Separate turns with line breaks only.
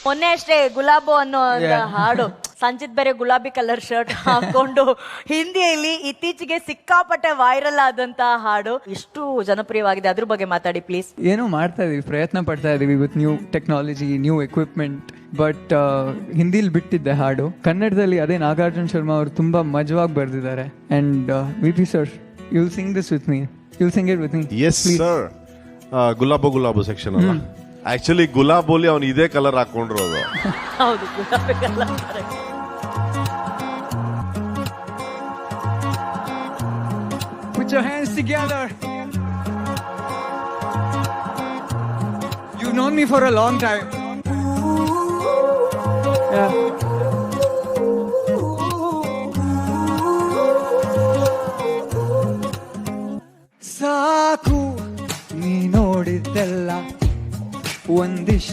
ಮೊನ್ನೆ ಅಷ್ಟೇ ಗುಲಾಬೋ ಅನ್ನೋ ಒಂದು ಹಾಡು, ಸಂಜಿತ್ ಬೇರೆ ಗುಲಾಬಿ ಕಲರ್ ಶರ್ಟ್ ಹಾಕೊಂಡು ಹಿಂದಿಯಲ್ಲಿ ಇತ್ತೀಚೆಗೆ ಸಿಕ್ಕಾಪಟ್ಟೆ ವೈರಲ್ ಆದಂತ ಹಾಡು ಎಷ್ಟು ಜನಪ್ರಿಯವಾಗಿದೆ, ಅದ್ರ ಬಗ್ಗೆ ಮಾತಾಡಿ ಪ್ಲೀಸ್.
ಏನೋ ಮಾಡ್ತಾ ಇದೀವಿ, ಪ್ರಯತ್ನ ಪಡ್ತಾ ಇದೀವಿ with new technology, new equipment. But ಹಿಂದಿಲಿ ಬಿಟ್ಟಿದ್ದೆ ಹಾಡು, ಕನ್ನಡದಲ್ಲಿ ಅದೇ ನಾಗಾರ್ಜುನ ಶರ್ಮಾ ಅವರು ತುಂಬಾ ಮಜವಾಗಿ ಬರ್ದಿದ್ದಾರೆ. And we sir, you will sing this with me, you will sing it with me.
Yes sir. Gulabo section ಅಲ್ಲ, ಆಕ್ಚುಲಿ ಗುಲಾಬೋಲಿ ಅವನು ಇದೇ ಕಲರ್ ಹಾಕೊಂಡಿರೋದು.
ಹೌದು, ಗುಲಾಬಿ colour correct.
Put your hands together. You've known me for a long time. Yeah. ಸಾಕು ನೀ ನೋಡಿದ್ದೆಲ್ಲ ಒಂದಿಷ್ಟು